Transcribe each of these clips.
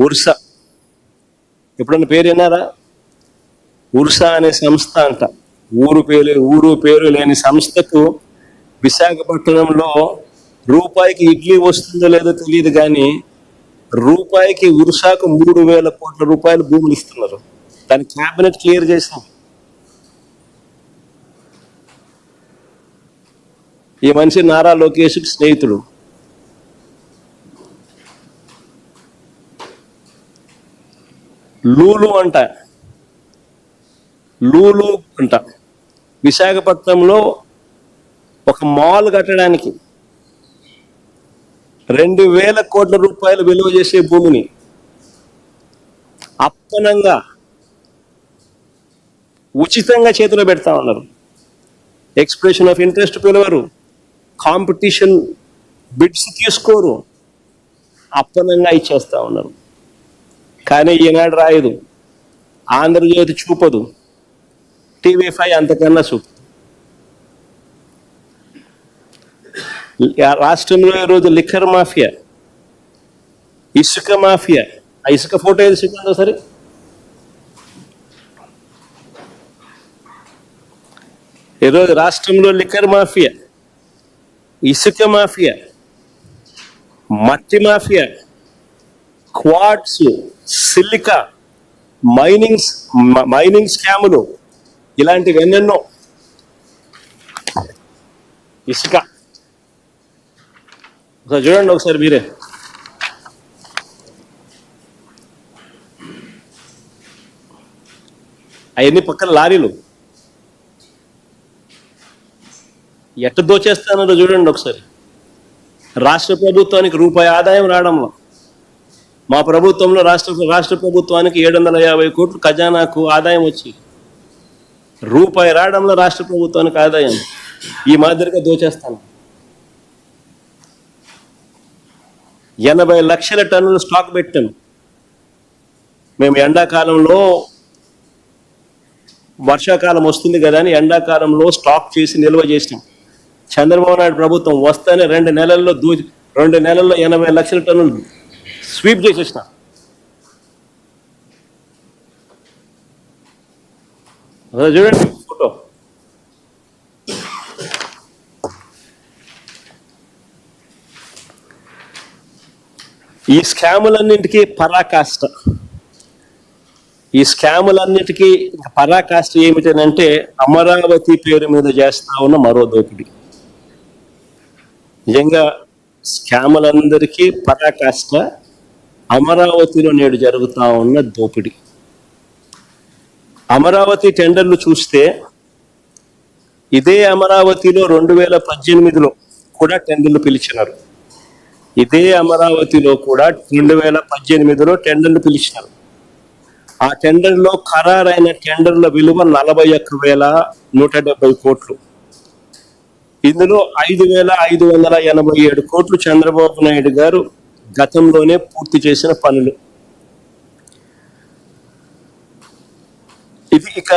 Ursa, ఎప్పుడన్నా పేరు విన్నారా? ఉర్సా అనే సంస్థ అంట. ఊరు పేరు లేని సంస్థకు విశాఖపట్నంలో రూపాయికి ఇడ్లీ వస్తుందో లేదో తెలియదు, కానీ రూపాయికి ఉర్సాకు 3,000 కోట్ల రూపాయలు భూములు ఇస్తున్నారు. దాని క్యాబినెట్ క్లియర్ చేసాం. ఈ మనిషి నారా లోకేష్కి స్నేహితుడు. లూలు అంట విశాఖపట్నంలో ఒక మాల్ కట్టడానికి 2,000 కోట్ల రూపాయలు విలువ చేసే భూమిని అప్పనంగా ఉచితంగా చేతిలో పెడతా ఉన్నారు. ఎక్స్ప్రెషన్ ఆఫ్ ఇంట్రెస్ట్ పిలవరు, కాంపిటీషన్ బిడ్స్ తీసుకోరు, అప్పనంగా ఇచ్చేస్తా ఉన్నారు. కానీ ఈనాడు రాయదు, ఆంధ్రజ్యోతి చూపదు, TV5 అంతకన్నా చూపదు. రాష్ట్రంలో ఈరోజు లిక్కర్ మాఫియా, ఇసుక మాఫియా. ఆ ఇసుక ఫోటో ఏది చూపిందో సరే. ఈరోజు రాష్ట్రంలో లిక్కర్ మాఫియా, ఇసుక మాఫియా, మట్టి మాఫియా, క్వార్ట్స్, సిలికా, మైనింగ్ స్కాములు, ఇలాంటివి ఎన్నెన్నో. ఇసుక చూడండి ఒకసారి మీరే. అవన్నీ పక్కన లారీలు ఎట్ట దోచేస్తానో చూడండి ఒకసారి. రాష్ట్ర ప్రభుత్వానికి రూపాయి ఆదాయం రావడంలో, మా ప్రభుత్వంలో రాష్ట్ర ప్రభుత్వానికి 750 కోట్లు ఖజానాకు ఆదాయం వచ్చి రూపాయి రావడంలో రాష్ట్ర ప్రభుత్వానికి ఆదాయం ఈ మాదిరిగా దోచేస్తాను. 80 లక్షల టన్నులు స్టాక్ పెట్టాం మేము. ఎండాకాలంలో, వర్షాకాలం వస్తుంది కదా అని ఎండాకాలంలో స్టాక్ చేసి నిల్వ చేసినాం. చంద్రబాబు నాయుడు ప్రభుత్వం వస్తేనే 2 నెలల్లో 80 లక్షల టన్నులు స్వీప్ చేసేసిన. చూడండి ఫోటో. ఈ స్కాములన్నింటికీ పరాకాష్ట. ఏమిటనంటే అమరావతి పేరు మీద చేస్తా ఉన్న మరో దోపిడీ. నిజంగా స్కాములందరికీ పరాకాష్ట అమరావతిలో నేడు జరుగుతా ఉన్న దోపిడీ. అమరావతి టెండర్లు చూస్తే ఇదే అమరావతిలో 2018లో కూడా టెండర్లు పిలిచినారు. ఇదే అమరావతిలో కూడా 2018లో టెండర్లు పిలిచినారు. ఆ టెండర్లో ఖరారైన టెండర్ల విలువ 41,170 కోట్లు. ఇందులో 5,587 కోట్లు చంద్రబాబు నాయుడు గారు గతంలోనే పూర్తి చేసిన పనులు. ఇది ఇక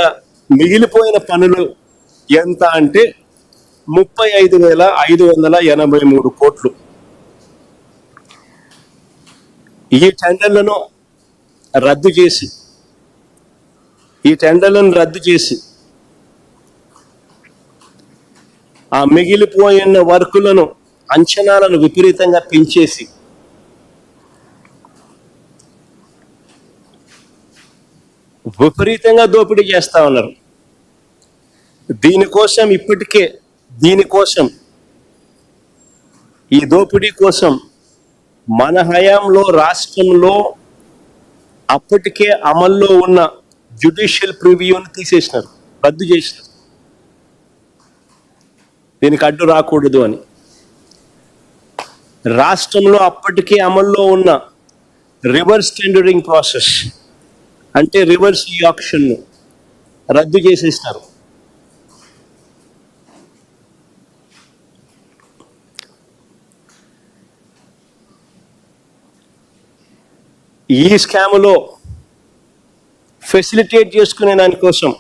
మిగిలిపోయిన పనులు ఎంత అంటే 35,583 కోట్లు. ఈ టెండర్లను రద్దు చేసి ఆ మిగిలిపోయిన వర్కులను, అంచనాలను విపరీతంగా పెంచేసి విపరీతంగా దోపిడీ చేస్తా ఉన్నారు. ఈ దోపిడీ కోసం మన హయాంలో రాష్ట్రంలో అప్పటికే అమల్లో ఉన్న జ్యుడిషియల్ ప్రివ్యూని తీసేసినారు, రద్దు చేసినారు. దీనికి అడ్డు రాకూడదు అని రాష్ట్రంలో అప్పటికే అమల్లో ఉన్న రివర్స్ టెండరింగ్ ప్రాసెస్, అంటే రివర్స్ ఆక్షన్ రద్దు చేసేసినారు. ఈ స్కాములో ఫెసిలిటేట్ చేసుకునే దానికోసం